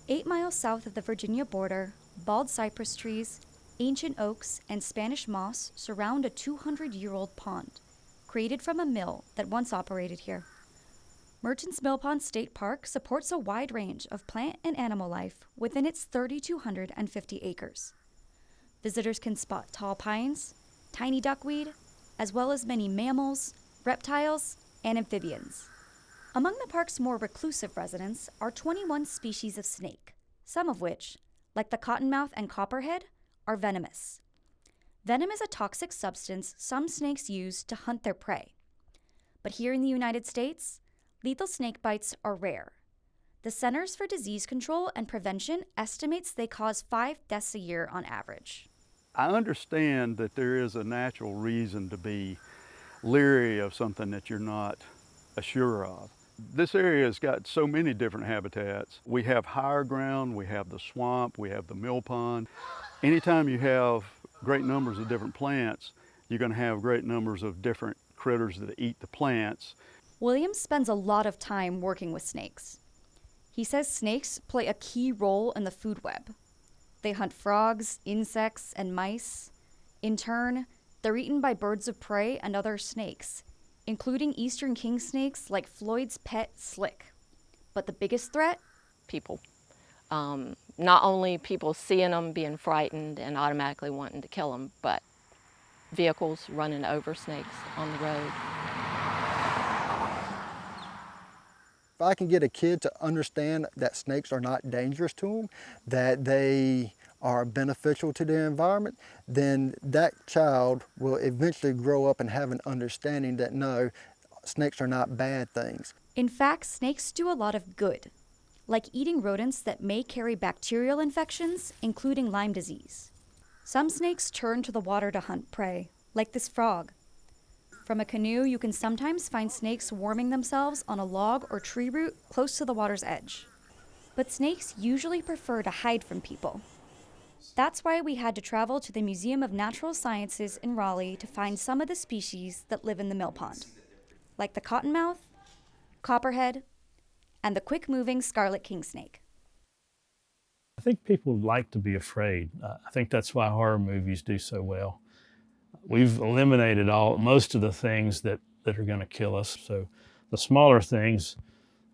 8 miles south of the Virginia border, bald cypress trees, ancient oaks, and Spanish moss surround a 200-year-old pond, created from a mill that once operated here. Merchants Mill Pond State Park supports a wide range of plant and animal life within its 3,250 acres. Visitors can spot tall pines, tiny duckweed, as well as many mammals, reptiles, and amphibians. Among the park's more reclusive residents are 21 species of snake, some of which, like the cottonmouth and copperhead, are venomous. Venom is a toxic substance some snakes use to hunt their prey. But here in the United States, lethal snake bites are rare. The Centers for Disease Control and Prevention estimates they cause 5 deaths a year on average. I understand that there is a natural reason to be leery of something that you're not sure of. This area has got so many different habitats. We have higher ground, we have the swamp, we have the mill pond. Anytime you have great numbers of different plants, you're going to have great numbers of different critters that eat the plants. Williams spends a lot of time working with snakes. He says snakes play a key role in the food web. They hunt frogs, insects, and mice. In turn, they're eaten by birds of prey and other snakes, including eastern king snakes like Floyd's pet Slick. But the biggest threat? People. Not only people seeing them, being frightened, and automatically wanting to kill them, but vehicles running over snakes on the road. If I can get a kid to understand that snakes are not dangerous to them, that they are beneficial to the environment, then that child will eventually grow up and have an understanding that no, snakes are not bad things. In fact, snakes do a lot of good, like eating rodents that may carry bacterial infections, including Lyme disease. Some snakes turn to the water to hunt prey, like this frog. From a canoe, you can sometimes find snakes warming themselves on a log or tree root close to the water's edge. But snakes usually prefer to hide from people. That's why we had to travel to the Museum of Natural Sciences in Raleigh to find some of the species that live in the mill pond, like the cottonmouth, copperhead, and the quick-moving scarlet king snake. I think people like to be afraid. I think that's why horror movies do so well. We've eliminated most of the things that are going to kill us. So the smaller things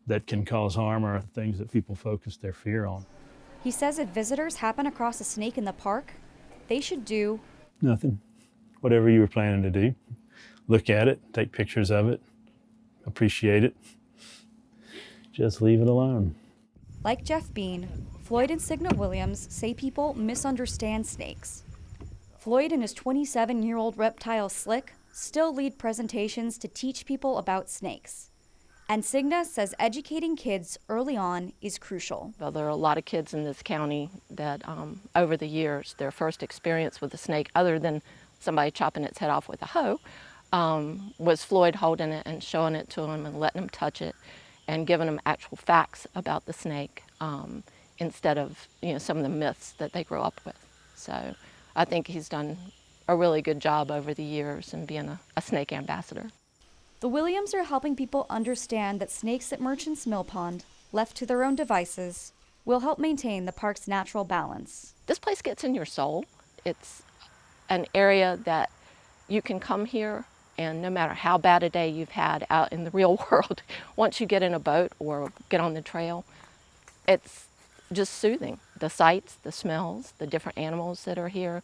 that can cause harm are things that people focus their fear on. He says if visitors happen across a snake in the park, they should do nothing. Whatever you were planning to do. Look at it, take pictures of it, appreciate it. Just leave it alone. Like Jeff Bean, Floyd and Signa Williams say people misunderstand snakes. Floyd and his 27-year-old reptile Slick still lead presentations to teach people about snakes. And Signa says educating kids early on is crucial. Well, there are a lot of kids in this county that over the years, their first experience with a snake, other than somebody chopping its head off with a hoe, was Floyd holding it and showing it to them and letting them touch it and giving them actual facts about the snake instead of some of the myths that they grew up with. So I think he's done a really good job over the years in being a snake ambassador. The Williams are helping people understand that snakes at Merchants Mill Pond, left to their own devices, will help maintain the park's natural balance. This place gets in your soul. It's an area that you can come here, and no matter how bad a day you've had out in the real world, once you get in a boat or get on the trail, it's just soothing. The sights, the smells, the different animals that are here.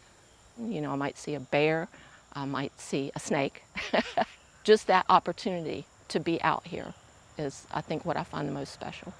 I might see a bear, I might see a snake. Just that opportunity to be out here is, I think, what I find the most special.